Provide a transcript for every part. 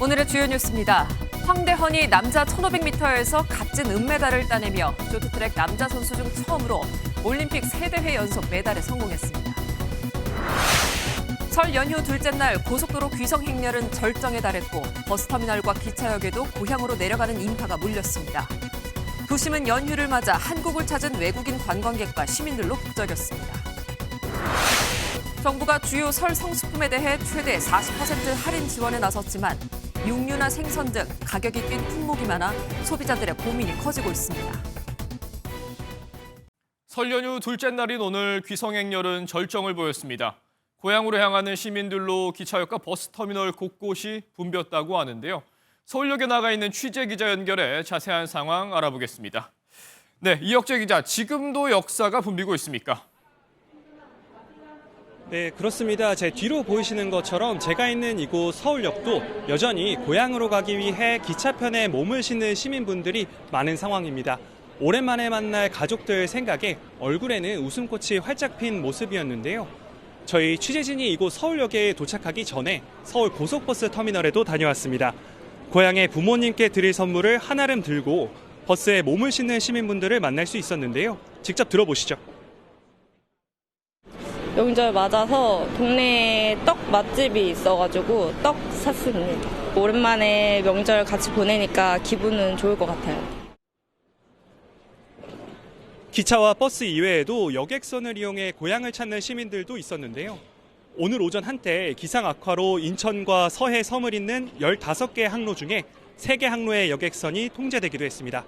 오늘의 주요 뉴스입니다. 황대헌이 남자 1500m에서 값진 은메달을 따내며 쇼트트랙 남자 선수 중 처음으로 올림픽 3대회 연속 메달에 성공했습니다. 설 연휴 둘째 날 고속도로 귀성 행렬은 절정에 달했고 버스터미널과 기차역에도 고향으로 내려가는 인파가 몰렸습니다. 도심은 연휴를 맞아 한국을 찾은 외국인 관광객과 시민들로 북적였습니다. 정부가 주요 설 성수품에 대해 최대 40% 할인 지원에 나섰지만 육류나 생선 등 가격이 뛴 품목이 많아 소비자들의 고민이 커지고 있습니다. 설 연휴 둘째 날인 오늘 귀성행렬은 절정을 보였습니다. 고향으로 향하는 시민들로 기차역과 버스터미널 곳곳이 붐볐다고 하는데요. 서울역에 나가 있는 취재기자 연결해 자세한 상황 알아보겠습니다. 네, 이혁재 기자, 지금도 역사가 붐비고 있습니까? 네, 그렇습니다. 제 뒤로 보이시는 것처럼 제가 있는 이곳 서울역도 여전히 고향으로 가기 위해 기차편에 몸을 싣는 시민분들이 많은 상황입니다. 오랜만에 만날 가족들 생각에 얼굴에는 웃음꽃이 활짝 핀 모습이었는데요. 저희 취재진이 이곳 서울역에 도착하기 전에 서울 고속버스 터미널에도 다녀왔습니다. 고향의 부모님께 드릴 선물을 한아름 들고 버스에 몸을 싣는 시민분들을 만날 수 있었는데요. 직접 들어보시죠. 명절 맞아서 동네에 떡 맛집이 있어가지고 떡 샀습니다. 오랜만에 명절 같이 보내니까 기분은 좋을 것 같아요. 기차와 버스 이외에도 여객선을 이용해 고향을 찾는 시민들도 있었는데요. 오늘 오전 한때 기상 악화로 인천과 서해 섬을 잇는 15개 항로 중에 3개 항로의 여객선이 통제되기도 했습니다.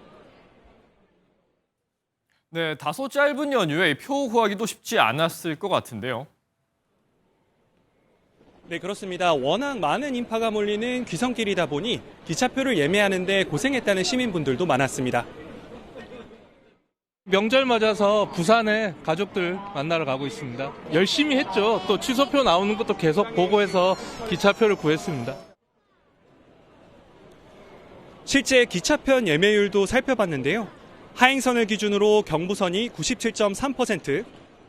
네, 다소 짧은 연휴에 표 구하기도 쉽지 않았을 것 같은데요. 네, 그렇습니다. 워낙 많은 인파가 몰리는 귀성길이다 보니 기차표를 예매하는 데 고생했다는 시민분들도 많았습니다. 명절 맞아서 부산에 가족들 만나러 가고 있습니다. 열심히 했죠. 또 취소표 나오는 것도 계속 보고해서 기차표를 구했습니다. 실제 기차편 예매율도 살펴봤는데요. 하행선을 기준으로 경부선이 97.3%,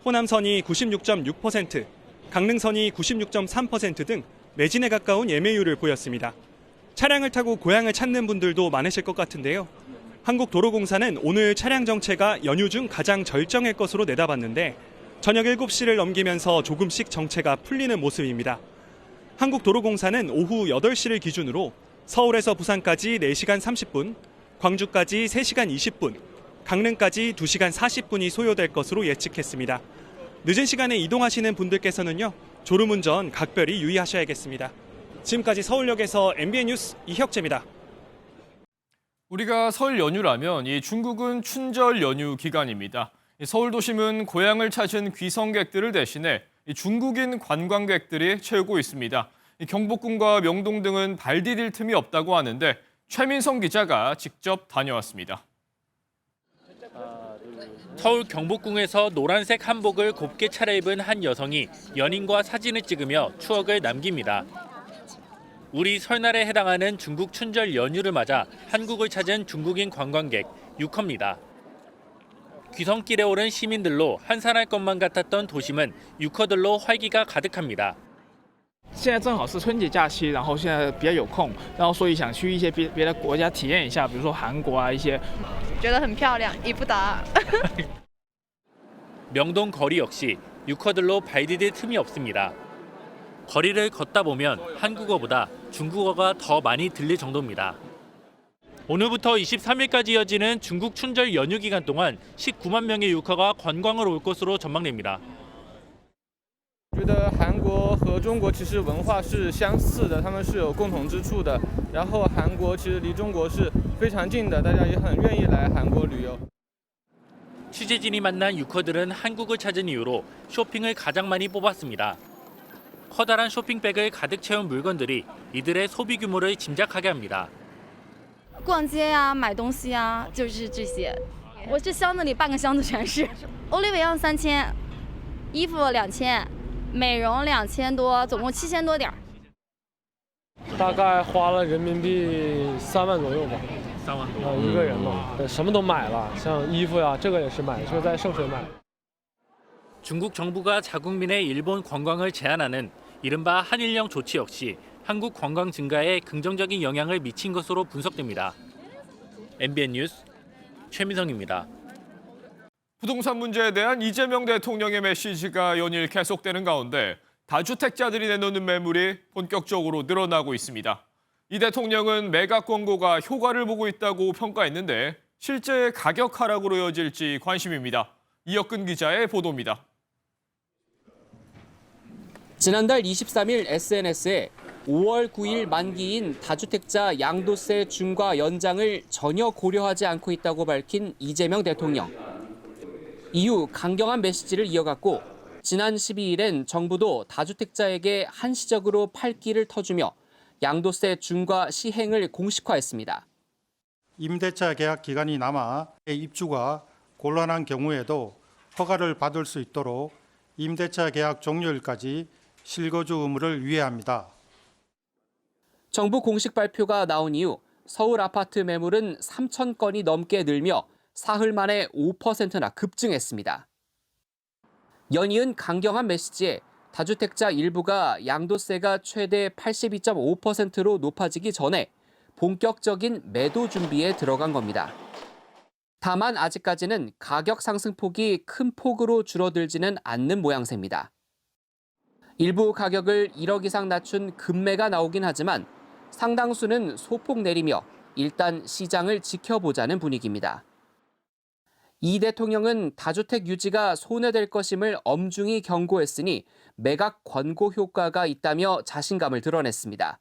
호남선이 96.6%, 강릉선이 96.3% 등 매진에 가까운 예매율을 보였습니다. 차량을 타고 고향을 찾는 분들도 많으실 것 같은데요. 한국도로공사는 오늘 차량 정체가 연휴 중 가장 절정일 것으로 내다봤는데 저녁 7시를 넘기면서 조금씩 정체가 풀리는 모습입니다. 한국도로공사는 오후 8시를 기준으로 서울에서 부산까지 4시간 30분, 광주까지 3시간 20분, 강릉까지 2시간 40분이 소요될 것으로 예측했습니다. 늦은 시간에 이동하시는 분들께서는요, 졸음운전 각별히 유의하셔야겠습니다. 지금까지 서울역에서 MBN 뉴스 이혁재입니다. 우리가 설 연휴라면 이 중국은 춘절 연휴 기간입니다. 서울 도심은 고향을 찾은 귀성객들을 대신해 중국인 관광객들이 채우고 있습니다. 경복궁과 명동 등은 발 디딜 틈이 없다고 하는데 최민성 기자가 직접 다녀왔습니다. 서울 경복궁에서 노란색 한복을 곱게 차려입은 한 여성이 연인과 사진을 찍으며 추억을 남깁니다. 우리 설날에 해당하는 중국 춘절 연휴를 맞아 한국을 찾은 중국인 관광객 6호입니다. 귀성길에 오른 시민들로 한산할 것만 같았던 도심은 6호들로 활기가 가득합니다. 现在正好是春节假期，然后现在比较有空，然后所以想去一些别的国家体验一下，比如说韩国啊一些。觉得很漂亮，一步达。 명동 거리 역시 6호들로 발 디딜 틈이 없습니다. 거리를 걷다 보면 한국어보다 중국어가 더 많이 들릴 정도입니다. 오늘부터 23일까지 이어지는 중국 춘절 연휴 기간 동안 19만 명의 유커가 관광을 올 것으로 전망됩니다. 觉得韩国和中国其实文化是相似的，他们是有共同之处的。然后韩国其实离中国是非常近的，大家也很愿意来韩国旅游。 취재진이 만난 유커들은 한국을 찾은 이유로 쇼핑을 가장 많이 뽑았습니다. 커다란 쇼핑백을 가득 채운 물건들이 이들의 소비 규모를 짐작하게 합니다. 逛街呀，买东西呀，就是这些。我这箱子里半个箱子全是。欧丽维昂3000，衣服2000，美容2000多，总共7000多点。大概花了人民币3万左右吧。3万多。一个人嘛，什么都买了，像衣服呀，这个也是买，就是在圣水买。 중국 정부가 자국민의 일본 관광을 제한하는 이른바 한일령 조치 역시 한국 관광 증가에 긍정적인 영향을 미친 것으로 분석됩니다. MBN 뉴스 최민성입니다. 부동산 문제에 대한 이재명 대통령의 메시지가 연일 계속되는 가운데 다주택자들이 내놓는 매물이 본격적으로 늘어나고 있습니다. 이 대통령은 매각 권고가 효과를 보고 있다고 평가했는데 실제 가격 하락으로 이어질지 관심입니다. 이혁근 기자의 보도입니다. 지난달 23일 SNS에 5월 9일 만기인 다주택자 양도세 중과 연장을 전혀 고려하지 않고 있다고 밝힌 이재명 대통령. 이후 강경한 메시지를 이어갔고 지난 12일엔 정부도 다주택자에게 한시적으로 팔기를 터주며 양도세 중과 시행을 공식화했습니다. 임대차 계약 기간이 남아 입주가 곤란한 경우에도 허가를 받을 수 있도록 임대차 계약 종료일까지 실거주 의무를 위배합니다. 정부 공식 발표가 나온 이후 서울 아파트 매물은 3천 건이 넘게 늘며 사흘 만에 5%나 급증했습니다. 연이은 강경한 메시지에 다주택자 일부가 양도세가 최대 82.5%로 높아지기 전에 본격적인 매도 준비에 들어간 겁니다. 다만 아직까지는 가격 상승폭이 큰 폭으로 줄어들지는 않는 모양새입니다. 일부 가격을 1억 이상 낮춘 급매가 나오긴 하지만 상당수는 소폭 내리며 일단 시장을 지켜보자는 분위기입니다. 이 대통령은 다주택 유지가 손해될 것임을 엄중히 경고했으니 매각 권고 효과가 있다며 자신감을 드러냈습니다.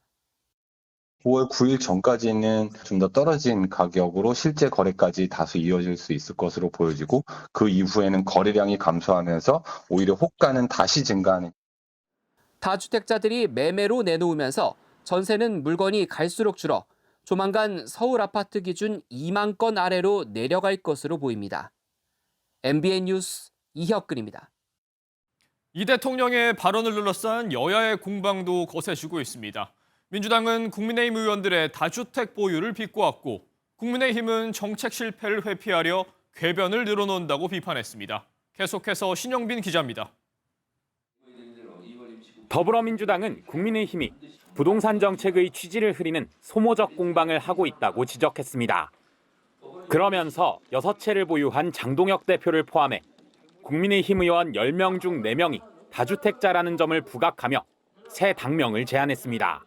5월 9일 전까지는 좀 더 떨어진 가격으로 실제 거래까지 다수 이어질 수 있을 것으로 보여지고 그 이후에는 거래량이 감소하면서 오히려 호가는 다시 증가하는. 다주택자들이 매매로 내놓으면서 전세는 물건이 갈수록 줄어 조만간 서울 아파트 기준 2만 건 아래로 내려갈 것으로 보입니다. MBN 뉴스 이혁근입니다. 이 대통령의 발언을 둘러싼 여야의 공방도 거세지고 있습니다. 민주당은 국민의힘 의원들의 다주택 보유를 비꼬았고 국민의힘은 정책 실패를 회피하려 궤변을 늘어놓는다고 비판했습니다. 계속해서 신영빈 기자입니다. 더불어민주당은 국민의힘이 부동산 정책의 취지를 흐리는 소모적 공방을 하고 있다고 지적했습니다. 그러면서 6채를 보유한 장동혁 대표를 포함해 국민의힘 의원 10명 중 4명이 다주택자라는 점을 부각하며 새 당명을 제안했습니다.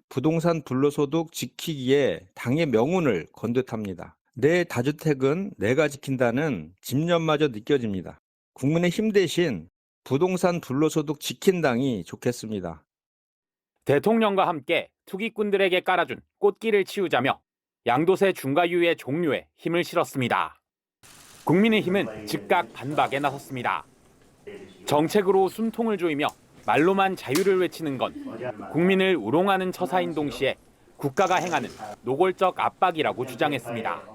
부동산 불로소득 지키기에 당의 명운을 건 듯합니다. 내 다주택은 내가 지킨다는 집념마저 느껴집니다. 국민의힘 대신 부동산 불로소득 지킨 당이 좋겠습니다. 대통령과 함께 투기꾼들에게 깔아준 꽃길을 치우자며 양도세 중과유예 종료에 힘을 실었습니다. 국민의힘은 즉각 반박에 나섰습니다. 정책으로 숨통을 조이며 말로만 자유를 외치는 건 국민을 우롱하는 처사인 동시에 국가가 행하는 노골적 압박이라고 주장했습니다.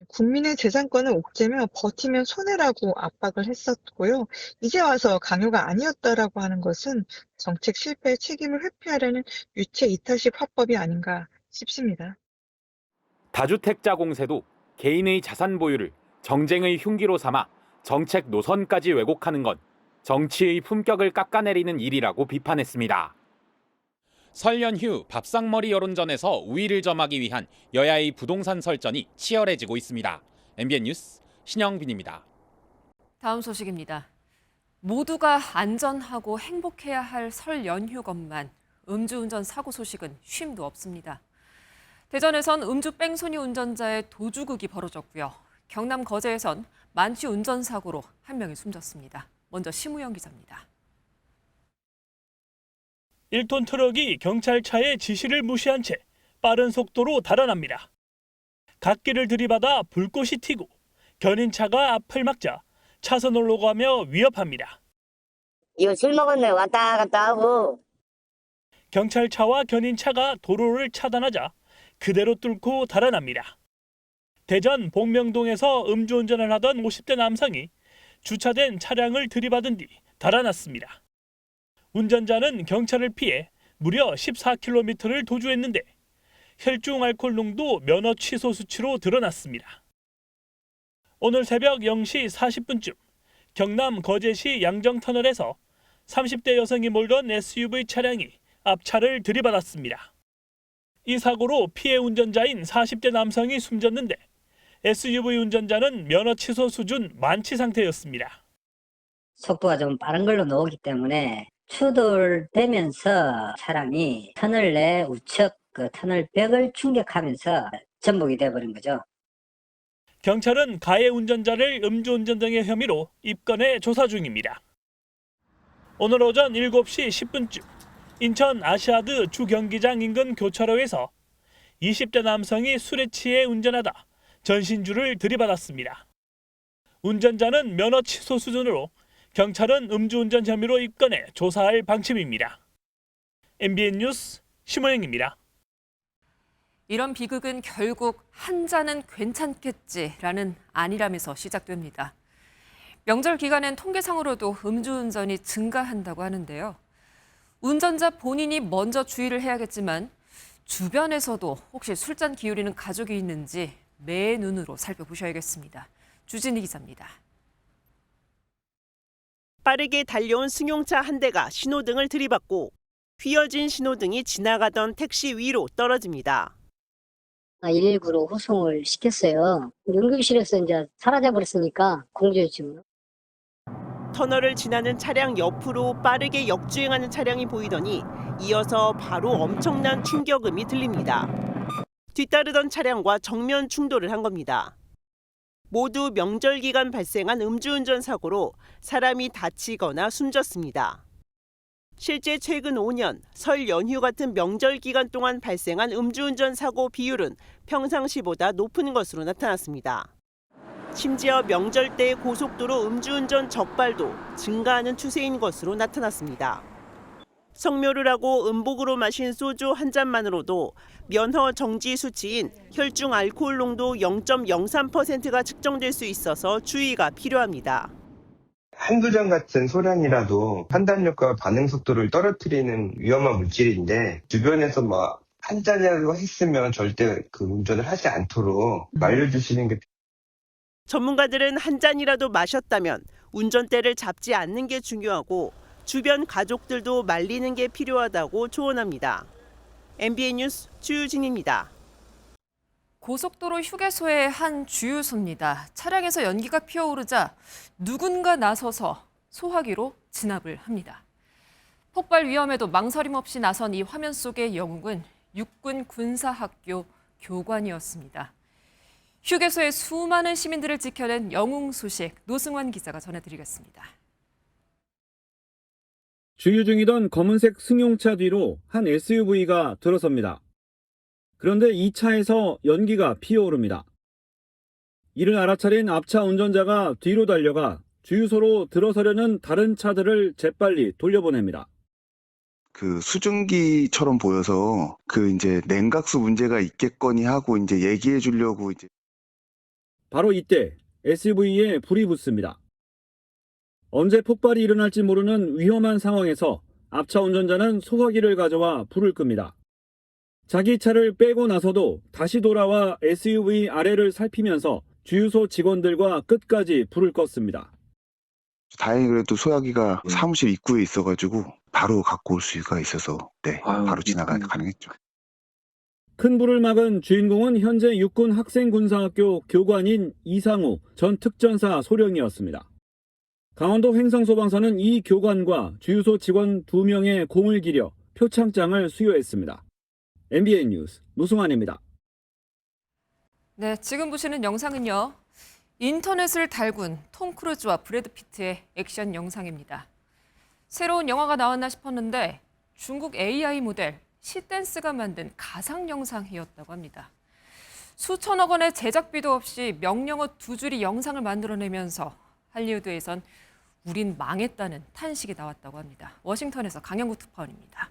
국민의 재산권을 옥죄며 버티면 손해라고 압박을 했었고요. 이제 와서 강요가 아니었다라고 하는 것은 정책 실패의 책임을 회피하려는 유체 이탈식 화법이 아닌가 싶습니다. 다주택자 공세도 개인의 자산 보유를 정쟁의 흉기로 삼아 정책 노선까지 왜곡하는 건 정치의 품격을 깎아내리는 일이라고 비판했습니다. 설 연휴 밥상머리 여론전에서 우위를 점하기 위한 여야의 부동산 설전이 치열해지고 있습니다. MBN 뉴스 신영빈입니다. 다음 소식입니다. 모두가 안전하고 행복해야 할 설 연휴건만 음주운전 사고 소식은 쉼도 없습니다. 대전에선 음주 뺑소니 운전자의 도주극이 벌어졌고요. 경남 거제에선 만취 운전 사고로 한 명이 숨졌습니다. 먼저 심우영 기자입니다. 1톤 트럭이 경찰차의 지시를 무시한 채 빠른 속도로 달아납니다. 갓길을 들이받아 불꽃이 튀고 견인차가 앞을 막자 차선으로 가며 위협합니다. 이거 술 먹었네 왔다 갔다 하고. 경찰차와 견인차가 도로를 차단하자 그대로 뚫고 달아납니다. 대전 복명동에서 음주운전을 하던 50대 남성이 주차된 차량을 들이받은 뒤 달아났습니다. 운전자는 경찰을 피해 무려 14km를 도주했는데 혈중 알코올 농도 면허 취소 수치로 드러났습니다. 오늘 새벽 0시 40분쯤 경남 거제시 양정터널에서 30대 여성이 몰던 SUV 차량이 앞차를 들이받았습니다. 이 사고로 피해 운전자인 40대 남성이 숨졌는데 SUV 운전자는 면허 취소 수준 만취 상태였습니다. 속도가 좀 빠른 걸로 나오기 때문에 추돌되면서 차량이 터널 내 우측 터널 벽을 충격하면서 전복이 돼버린 거죠. 경찰은 가해 운전자를 음주운전 등의 혐의로 입건해 조사 중입니다. 오늘 오전 7시 10분쯤 인천 아시아드 주경기장 인근 교차로에서 20대 남성이 술에 취해 운전하다 전신주를 들이받았습니다. 운전자는 면허 취소 수준으로 경찰은 음주운전 혐의로 입건해 조사할 방침입니다. MBN 뉴스 심호영입니다. 이런 비극은 결국 한 잔은 괜찮겠지라는 안일함에서 시작됩니다. 명절 기간엔 통계상으로도 음주운전이 증가한다고 하는데요. 운전자 본인이 먼저 주의를 해야겠지만 주변에서도 혹시 술잔 기울이는 가족이 있는지 매 눈으로 살펴보셔야겠습니다. 주진희 기자입니다. 빠르게 달려온 승용차 한 대가 신호등을 들이받고 휘어진 신호등이 지나가던 택시 위로 떨어집니다. 119로 후송을 시켰어요. 응급실에서 이제 사라져버렸으니까 공조했죠. 터널을 지나는 차량 옆으로 빠르게 역주행하는 차량이 보이더니 이어서 바로 엄청난 충격음이 들립니다. 뒤따르던 차량과 정면 충돌을 한 겁니다. 모두 명절 기간 발생한 음주운전 사고로 사람이 다치거나 숨졌습니다. 실제 최근 5년 설 연휴 같은 명절 기간 동안 발생한 음주운전 사고 비율은 평상시보다 높은 것으로 나타났습니다. 심지어 명절 때 고속도로 음주운전 적발도 증가하는 추세인 것으로 나타났습니다. 성묘를 하고 음복으로 마신 소주 한 잔만으로도 면허 정지 수치인 혈중 알코올 농도 0.03%가 측정될 수 있어서 주의가 필요합니다. 한두 잔 같은 소량이라도 판단력과 반응 속도를 떨어뜨리는 위험한 물질인데 주변에서 한 잔이라도 했으면 절대 그 운전을 하지 않도록 말려주시는 게 전문가들은 한 잔이라도 마셨다면 운전대를 잡지 않는 게 중요하고 주변 가족들도 말리는 게 필요하다고 조언합니다. MBN 뉴스 주유진입니다. 고속도로 휴게소의 한 주유소입니다. 차량에서 연기가 피어오르자 누군가 나서서 소화기로 진압을 합니다. 폭발 위험에도 망설임 없이 나선 이 화면 속의 영웅은 육군 군사학교 교관이었습니다. 휴게소의 수많은 시민들을 지켜낸 영웅 소식 노승환 기자가 전해드리겠습니다. 주유 중이던 검은색 승용차 뒤로 한 SUV가 들어섭니다. 그런데 이 차에서 연기가 피어오릅니다. 이를 알아차린 앞차 운전자가 뒤로 달려가 주유소로 들어서려는 다른 차들을 재빨리 돌려보냅니다. 그 수증기처럼 보여서 이제 냉각수 문제가 있겠거니 하고 이제 얘기해 주려고 바로 이때 SUV에 불이 붙습니다. 언제 폭발이 일어날지 모르는 위험한 상황에서 앞차 운전자는 소화기를 가져와 불을 끕니다. 자기 차를 빼고 나서도 다시 돌아와 SUV 아래를 살피면서 주유소 직원들과 끝까지 불을 껐습니다. 다행히 그래도 소화기가 사무실 입구에 있어가지고 바로 갖고 올 수가 있어서 바로 지나가기 가능했죠. 큰 불을 막은 주인공은 현재 육군 학생군사학교 교관인 이상우 전 특전사 소령이었습니다. 강원도 횡성소방서는 이 교관과 주유소 직원 2명의 공을 기려 표창장을 수여했습니다. MBN 뉴스 노승환입니다. 네, 지금 보시는 영상은요. 인터넷을 달군 톰 크루즈와 브래드 피트의 액션 영상입니다. 새로운 영화가 나왔나 싶었는데 중국 AI 모델 시댄스가 만든 가상 영상이었다고 합니다. 수천억 원의 제작비도 없이 명령어 2줄이 영상을 만들어내면서 할리우드에선 우린 망했다는 탄식이 나왔다고 합니다. 워싱턴에서 강영구 특파원입니다.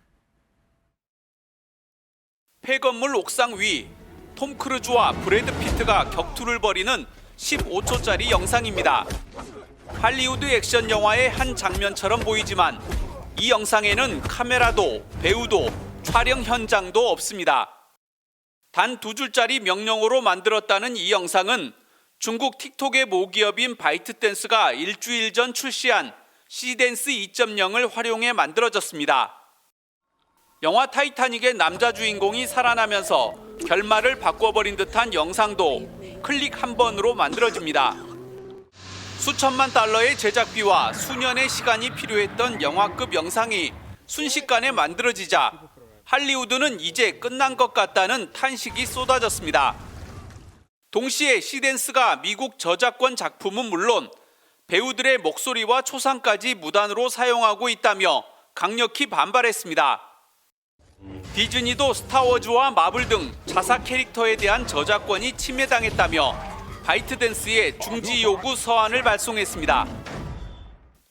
폐건물 옥상 위 톰 크루즈와 브래드 피트가 격투를 벌이는 15초짜리 영상입니다. 할리우드 액션 영화의 한 장면처럼 보이지만 이 영상에는 카메라도 배우도 촬영 현장도 없습니다. 단 2줄짜리 명령어로 만들었다는 이 영상은 중국 틱톡의 모기업인 바이트댄스가 일주일 전 출시한 시댄스 2.0을 활용해 만들어졌습니다. 영화 타이타닉의 남자 주인공이 살아나면서 결말을 바꿔버린 듯한 영상도 클릭 한 번으로 만들어집니다. 수천만 달러의 제작비와 수년의 시간이 필요했던 영화급 영상이 순식간에 만들어지자 할리우드는 이제 끝난 것 같다는 탄식이 쏟아졌습니다. 동시에 시댄스가 미국 저작권 작품은 물론 배우들의 목소리와 초상까지 무단으로 사용하고 있다며 강력히 반발했습니다. 디즈니도 스타워즈와 마블 등 자사 캐릭터에 대한 저작권이 침해당했다며 바이트댄스에 중지 요구 서한을 발송했습니다.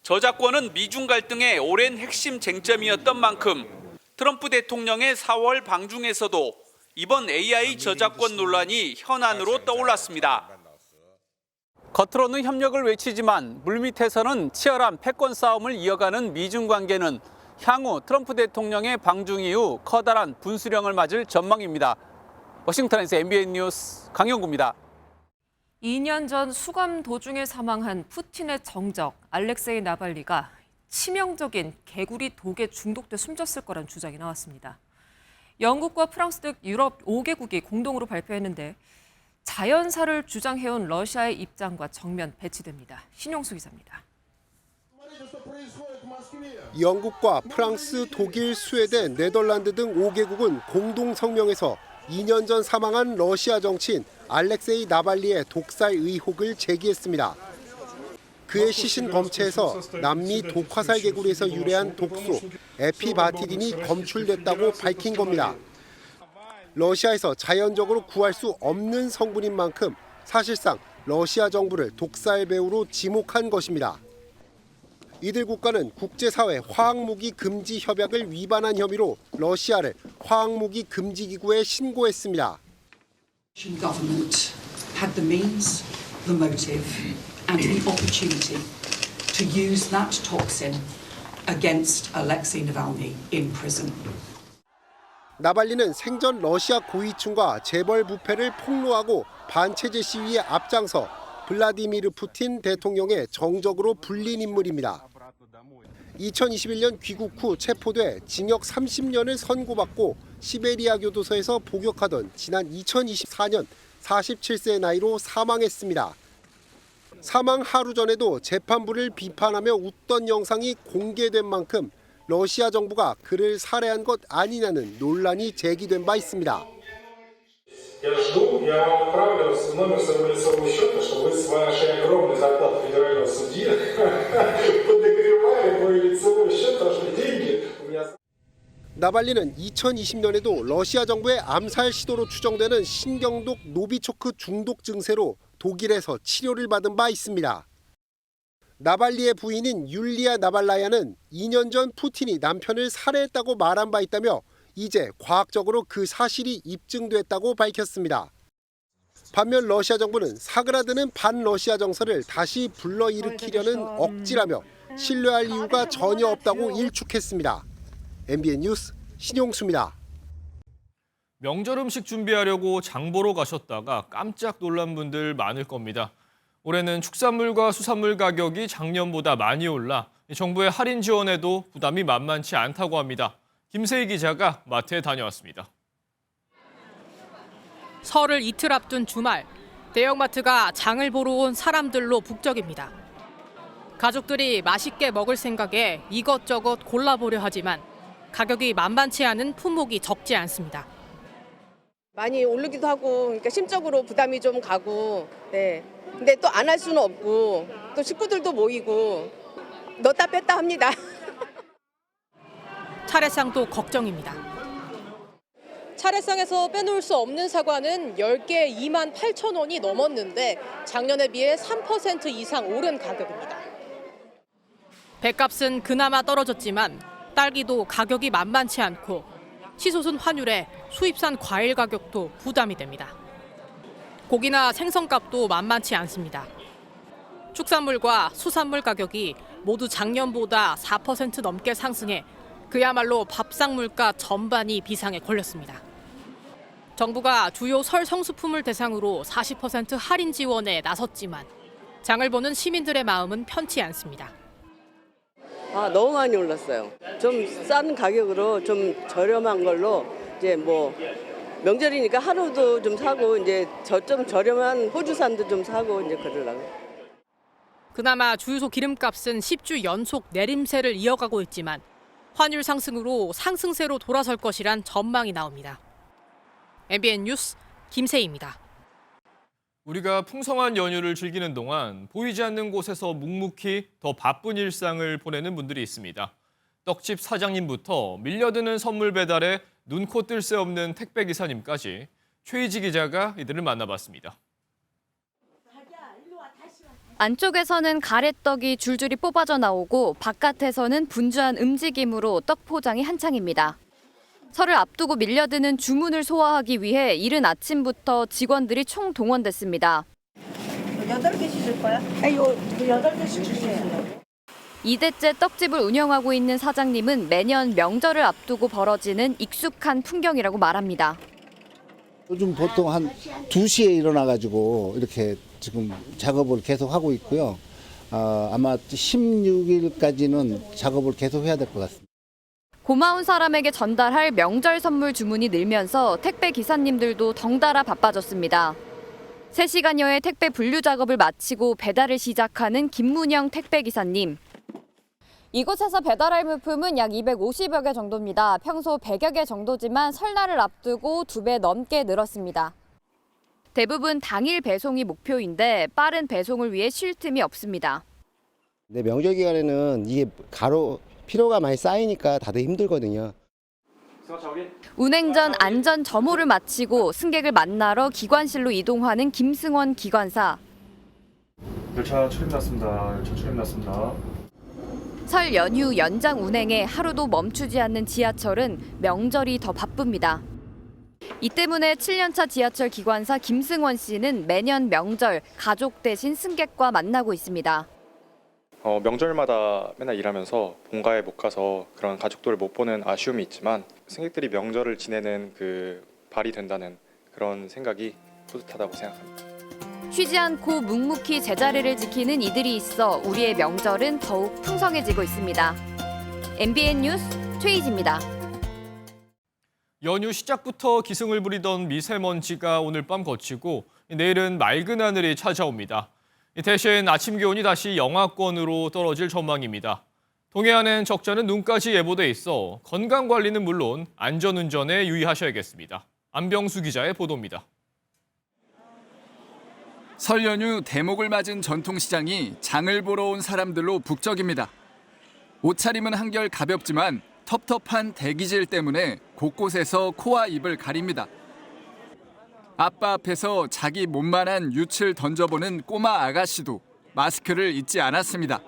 저작권은 미중 갈등의 오랜 핵심 쟁점이었던 만큼 트럼프 대통령의 4월 방중에서도 이번 AI 저작권 논란이 현안으로 떠올랐습니다. 겉으로는 협력을 외치지만 물밑에서는 치열한 패권 싸움을 이어가는 미중 관계는 향후 트럼프 대통령의 방중 이후 커다란 분수령을 맞을 전망입니다. 워싱턴에서 MBN 뉴스 강영구입니다. 2년 전 수감 도중에 사망한 푸틴의 정적 알렉세이 나발리가 치명적인 개구리 독에 중독돼 숨졌을 거란 주장이 나왔습니다. 영국과 프랑스 등 유럽 5개국이 공동으로 발표했는데 자연사를 주장해온 러시아의 입장과 정면 배치됩니다. 신용수 기자입니다. 영국과 프랑스, 독일, 스웨덴, 네덜란드 등 5개국은 공동 성명에서 2년 전 사망한 러시아 정치인 알렉세이 나발리의 독살 의혹을 제기했습니다. 그의 시신 검체에서 남미 독화살 개구리에서 유래한 독소 에피바티딘이 검출됐다고 밝힌 겁니다. 러시아에서 자연적으로 구할 수 없는 성분인 만큼 사실상 러시아 정부를 독살 배후로 지목한 것입니다. 이들 국가는 국제사회 화학무기 금지 협약을 위반한 혐의로 러시아를 화학무기 금지 기구에 신고했습니다. and the opportunity to use that toxin against Alexei Navalny in prison. 나발리는 생전 러시아 고위층과 재벌 부패를 폭로하고 반체제 시위에 앞장서 블라디미르 푸틴 대통령의 정적으로 불린 인물입니다. 2021년 귀국 후 체포돼 징역 30년을 선고받고 시베리아 교도소에서 복역하던 지난 2024년 47세의 나이로 사망했습니다. 사망 하루 전에도 재판부를 비판하며 웃던 영상이 공개된 만큼 러시아 정부가 그를 살해한 것 아니냐는 논란이 제기된 바 있습니다. 나발리는 2020년에도 러시아 정부의 암살 시도로 추정되는 신경독 노비초크 중독 증세로 독일에서 치료를 받은 바 있습니다. 나발리의 부인인 율리아 나발라야는 2년 전 푸틴이 남편을 살해했다고 말한 바 있다며 이제 과학적으로 그 사실이 입증됐다고 밝혔습니다. 반면 러시아 정부는 사그라드는 반러시아 정서를 다시 불러일으키려는 억지라며 신뢰할 이유가 전혀 없다고 일축했습니다. MBN 뉴스 신용수입니다. 명절 음식 준비하려고 장 보러 가셨다가 깜짝 놀란 분들 많을 겁니다. 올해는 축산물과 수산물 가격이 작년보다 많이 올라 정부의 할인 지원에도 부담이 만만치 않다고 합니다. 김세희 기자가 마트에 다녀왔습니다. 설을 이틀 앞둔 주말, 대형마트가 장을 보러 온 사람들로 북적입니다. 가족들이 맛있게 먹을 생각에 이것저것 골라보려 하지만 가격이 만만치 않은 품목이 적지 않습니다. 많이 오르기도 하고 그러니까 심적으로 부담이 좀 가고 네. 근데 또 안 할 수는 없고 또 식구들도 모이고 넣었다 뺐다 합니다. 차례상도 걱정입니다. 차례상에서 빼놓을 수 없는 사과는 10개 28,000원이 넘었는데 작년에 비해 3% 이상 오른 가격입니다. 배값은 그나마 떨어졌지만 딸기도 가격이 만만치 않고 치솟은 환율에 수입산 과일 가격도 부담이 됩니다. 고기나 생선값도 만만치 않습니다. 축산물과 수산물 가격이 모두 작년보다 4% 넘게 상승해 그야말로 밥상 물가 전반이 비상에 걸렸습니다. 정부가 주요 설 성수품을 대상으로 40% 할인 지원에 나섰지만 장을 보는 시민들의 마음은 편치 않습니다. 너무 많이 올랐어요. 좀 싼 가격으로 좀 저렴한 걸로 이제 뭐 명절이니까 하루도 좀 사고 이제 좀 저렴한 호주산도 좀 사고 이제 그러려고. 그나마 주유소 기름값은 10주 연속 내림세를 이어가고 있지만 환율 상승으로 상승세로 돌아설 것이란 전망이 나옵니다. MBN 뉴스 김세희입니다. 우리가 풍성한 연휴를 즐기는 동안 보이지 않는 곳에서 묵묵히 더 바쁜 일상을 보내는 분들이 있습니다. 떡집 사장님부터 밀려드는 선물 배달에 눈코 뜰 새 없는 택배 기사님까지 최희지 기자가 이들을 만나봤습니다. 안쪽에서는 가래떡이 줄줄이 뽑아져 나오고 바깥에서는 분주한 움직임으로 떡 포장이 한창입니다. 설을 앞두고 밀려드는 주문을 소화하기 위해 이른 아침부터 직원들이 총동원됐습니다. 8개씩 줄 거야? 아니, 8개씩 주세요. 2대째 떡집을 운영하고 있는 사장님은 매년 명절을 앞두고 벌어지는 익숙한 풍경이라고 말합니다. 요즘 보통 한 2시에 일어나가지고 이렇게 지금 작업을 계속 하고 있고요. 아마 16일까지는 작업을 계속 해야 될 것 같습니다. 고마운 사람에게 전달할 명절 선물 주문이 늘면서 택배 기사님들도 덩달아 바빠졌습니다. 3시간여의 택배 분류 작업을 마치고 배달을 시작하는 김문영 택배 기사님. 이곳에서 배달할 물품은 약 250여 개 정도입니다. 평소 100여 개 정도지만 설날을 앞두고 2배 넘게 늘었습니다. 대부분 당일 배송이 목표인데 빠른 배송을 위해 쉴 틈이 없습니다. 네, 명절 기간에는 이게 피로가 많이 쌓이니까 다들 힘들거든요. 운행 전 안전 점호를 마치고 승객을 만나러 기관실로 이동하는 김승원 기관사. 열차 출입났습니다. 설 연휴 연장 운행에 하루도 멈추지 않는 지하철은 명절이 더 바쁩니다. 이 때문에 7년차 지하철 기관사 김승원 씨는 매년 명절 가족 대신 승객과 만나고 있습니다. 명절마다 맨날 일하면서 본가에 못 가서 그런 가족들을 못 보는 아쉬움이 있지만 승객들이 명절을 지내는 그 발이 된다는 그런 생각이 뿌듯하다고 생각합니다. 쉬지 않고 묵묵히 제자리를 지키는 이들이 있어 우리의 명절은 더욱 풍성해지고 있습니다. MBN 뉴스 최희지입니다. 연휴 시작부터 기승을 부리던 미세먼지가 오늘 밤 거치고 내일은 맑은 하늘이 찾아옵니다. 대신 아침 기온이 다시 영하권으로 떨어질 전망입니다. 동해안엔 적잖은 눈까지 예보돼 있어 건강관리는 물론 안전운전에 유의하셔야겠습니다. 안병수 기자의 보도입니다. 설 연휴 대목을 맞은 전통시장이 장을 보러 온 사람들로 북적입니다. 옷차림은 한결 가볍지만 텁텁한 대기질 때문에 곳곳에서 코와 입을 가립니다. 아빠 앞에서 자기 몸만한 윷을 던져보는 꼬마 아가씨도 마스크를 잊지 않았습니다.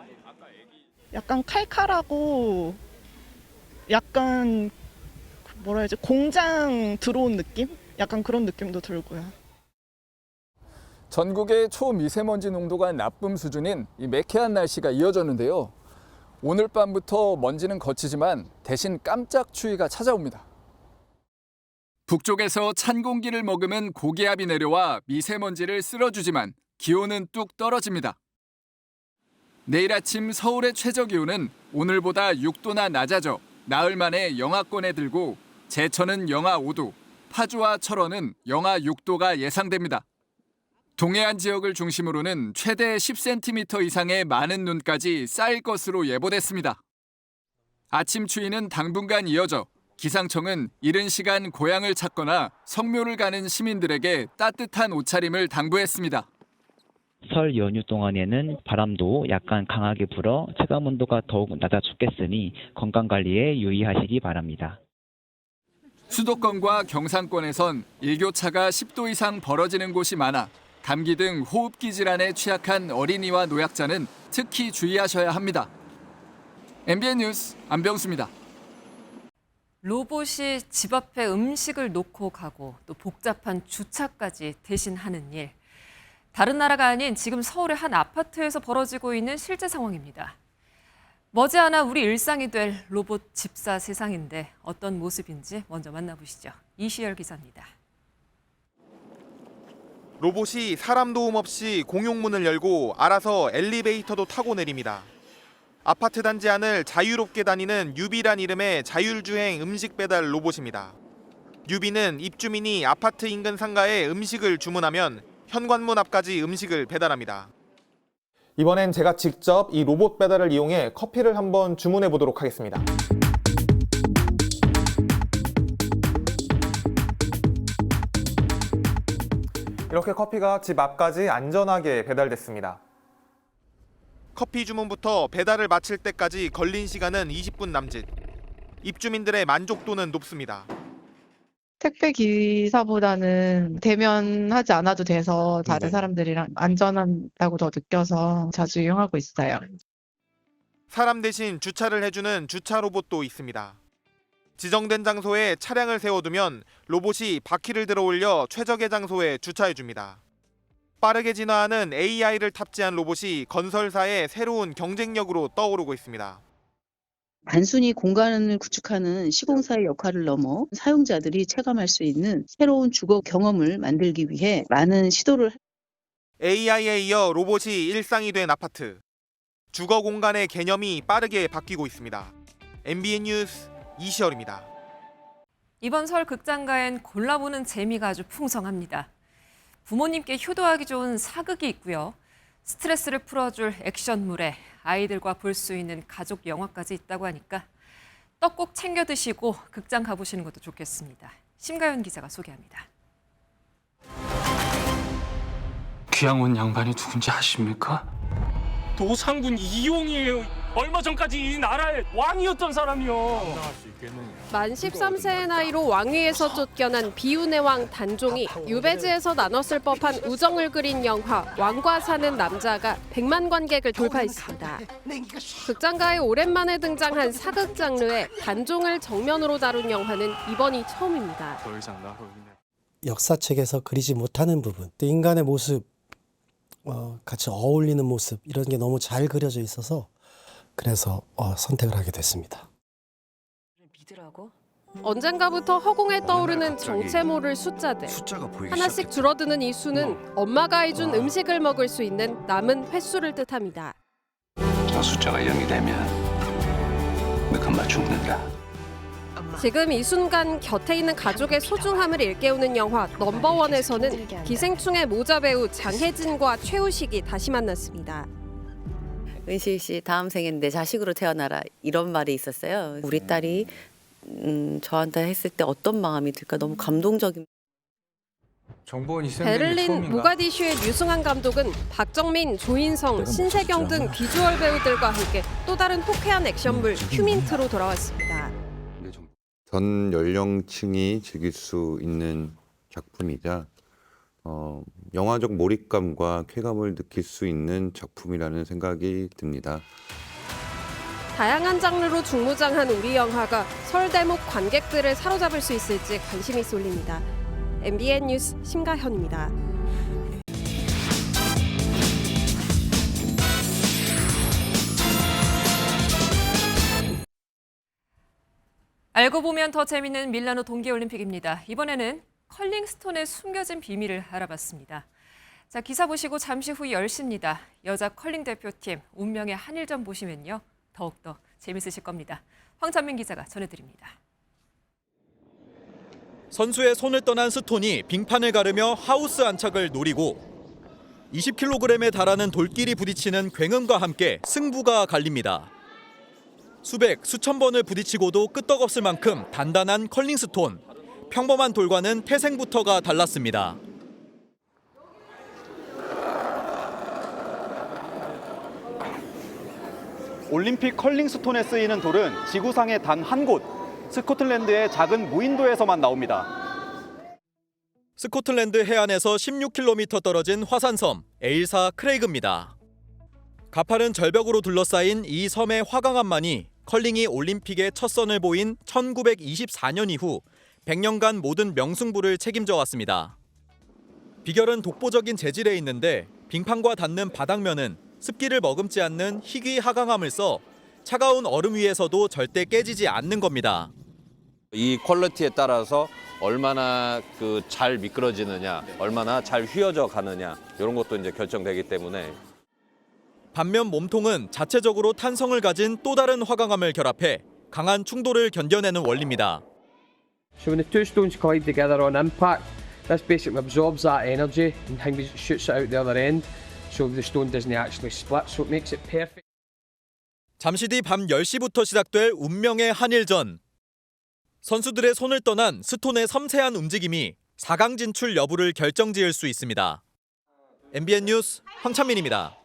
약간 칼칼하고 약간 뭐라 해야지 공장 들어온 느낌? 약간 그런 느낌도 들고요. 전국의 초미세먼지 농도가 나쁨 수준인 이 매캐한 날씨가 이어졌는데요. 오늘 밤부터 먼지는 거치지만 대신 깜짝 추위가 찾아옵니다. 북쪽에서 찬 공기를 머금은 고기압이 내려와 미세먼지를 쓸어주지만 기온은 뚝 떨어집니다. 내일 아침 서울의 최저 기온은 오늘보다 6도나 낮아져 나흘 만에 영하권에 들고 제천은 영하 5도, 파주와 철원은 영하 6도가 예상됩니다. 동해안 지역을 중심으로는 최대 10cm 이상의 많은 눈까지 쌓일 것으로 예보됐습니다. 아침 추위는 당분간 이어져 기상청은 이른 시간 고향을 찾거나 성묘를 가는 시민들에게 따뜻한 옷차림을 당부했습니다. 설 연휴 동안에는 바람도 약간 강하게 불어 체감온도가 더욱 낮아 죽겠으니 건강관리에 유의하시기 바랍니다. 수도권과 경상권에선 일교차가 10도 이상 벌어지는 곳이 많아 감기 등 호흡기 질환에 취약한 어린이와 노약자는 특히 주의하셔야 합니다. MBN 뉴스 안병수입니다. 로봇이 집 앞에 음식을 놓고 가고 또 복잡한 주차까지 대신하는 일. 다른 나라가 아닌 지금 서울의 한 아파트에서 벌어지고 있는 실제 상황입니다. 머지않아 우리 일상이 될 로봇 집사 세상인데 어떤 모습인지 먼저 만나보시죠. 이시열 기자입니다. 로봇이 사람 도움 없이 공용문을 열고 알아서 엘리베이터도 타고 내립니다. 아파트 단지 안을 자유롭게 다니는 유비란 이름의 자율주행 음식 배달 로봇입니다. 유비는 입주민이 아파트 인근 상가에 음식을 주문하면 현관문 앞까지 음식을 배달합니다. 이번엔 제가 직접 이 로봇 배달을 이용해 커피를 한번 주문해 보도록 하겠습니다. 이렇게 커피가 집 앞까지 안전하게 배달됐습니다. 커피 주문부터 배달을 마칠 때까지 걸린 시간은 20분 남짓. 입주민들의 만족도는 높습니다. 택배 기사보다는 대면하지 않아도 돼서 다른 사람들이랑 안전하다고 더 느껴서 자주 이용하고 있어요. 사람 대신 주차를 해주는 주차 로봇도 있습니다. 지정된 장소에 차량을 세워두면 로봇이 바퀴를 들어 올려 최적의 장소에 주차해줍니다. 빠르게 진화하는 AI를 탑재한 로봇이 건설사의 새로운 경쟁력으로 떠오르고 있습니다. 단순히 공간을 구축하는 시공사의 역할을 넘어 사용자들이 체감할 수 있는 새로운 주거 경험을 만들기 위해 많은 시도를 AI에 이어 로봇이 일상이 된 아파트. 주거 공간의 개념이 빠르게 바뀌고 있습니다. MBN 뉴스 이시열입니다. 이번 설 극장가엔 골라보는 재미가 아주 풍성합니다. 부모님께 효도하기 좋은 사극이 있고요. 스트레스를 풀어줄 액션물에 아이들과 볼 수 있는 가족 영화까지 있다고 하니까 떡 꼭 챙겨 드시고 극장 가보시는 것도 좋겠습니다. 심가연 기자가 소개합니다. 귀양 온 양반이 누군지 아십니까? 도상군 이용이에요. 얼마 전까지 이 나라의 왕이었던 사람이요. 만 13세의 나이로 왕위에서 쫓겨난 비운의 왕 단종이 유배지에서 나눴을 법한 우정을 그린 영화 왕과 사는 남자가 100만 관객을 돌파했습니다. 극장가에 오랜만에 등장한 사극 장르에 단종을 정면으로 다룬 영화는 이번이 처음입니다. 역사책에서 그리지 못하는 부분, 또 인간의 모습, 같이 어울리는 모습 이런 게 너무 잘 그려져 있어서 그래서 선택을 하게 됐습니다. 언젠가부터 허공에 떠오르는 정체 모를 숫자들. 하나씩 줄어드는 이 수는 엄마가 해준 음식을 먹을 수 있는 남은 횟수를 뜻합니다. 저 숫자가 0이 되면 너 금방 죽는다. 지금 이 순간 곁에 있는 가족의 소중함을 일깨우는 영화 넘버원에서는 기생충의 모자 배우 장혜진과 최우식이 다시 만났습니다. 은실 씨 다음 생엔 내 자식으로 태어나라 이런 말이 있었어요. 우리 딸이 저한테 했을 때 어떤 마음이 들까 너무 감동적인. 베를린 모가디슈의 류승환 감독은 박정민, 조인성, 신세경 등 비주얼 배우들과 함께 또 다른 호쾌한 액션물 휴민트로 돌아왔습니다. 전 연령층이 즐길 수 있는 작품이자 영화적 몰입감과 쾌감을 느낄 수 있는 작품이라는 생각이 듭니다. 다양한 장르로 중무장한 우리 영화가 설 대목 관객들을 사로잡을 수 있을지 관심이 쏠립니다. MBN 뉴스 심가현입니다. 알고 보면 더 재밌는 밀라노 동계올림픽입니다. 이번에는 컬링스톤의 숨겨진 비밀을 알아봤습니다. 자, 기사 보시고 잠시 후 10시입니다. 여자 컬링 대표팀 운명의 한일전 보시면요. 더욱더 재밌으실 겁니다. 황찬민 기자가 전해드립니다. 선수의 손을 떠난 스톤이 빙판을 가르며 하우스 안착을 노리고 20kg에 달하는 돌길이 부딪히는 굉음과 함께 승부가 갈립니다. 수백, 수천 번을 부딪히고도 끄떡없을 만큼 단단한 컬링 스톤. 평범한 돌과는 태생부터가 달랐습니다. 올림픽 컬링 스톤에 쓰이는 돌은 지구상의 단 한 곳, 스코틀랜드의 작은 무인도에서만 나옵니다. 스코틀랜드 해안에서 16km 떨어진 화산섬 에일사 크레이그입니다. 가파른 절벽으로 둘러싸인 이 섬의 화강암만이 컬링이 올림픽의 첫 선을 보인 1924년 이후 100년간 모든 명승부를 책임져 왔습니다. 비결은 독보적인 재질에 있는데 빙판과 닿는 바닥면은 습기를 머금지 않는 희귀 하강암을 써 차가운 얼음 위에서도 절대 깨지지 않는 겁니다. 이 퀄리티에 따라서 얼마나 잘 미끄러지느냐, 얼마나 잘 휘어져 가느냐 이런 것도 이제 결정되기 때문에. 반면 몸통은 자체적으로 탄성을 가진 또 다른 화강암을 결합해 강한 충돌을 견뎌내는 원리입니다. So when the two stones collide together on impact, this basically absorbs that energy and shoots it out the other end, so the stone doesn't actually split, so it makes it perfect. 잠시 뒤 밤 10시부터 시작될 운명의 한일전. 선수들의 손을 떠난 스톤의 섬세한 움직임이 4강 진출 여부를 결정지을 수 있습니다. MBN 뉴스 황찬민입니다.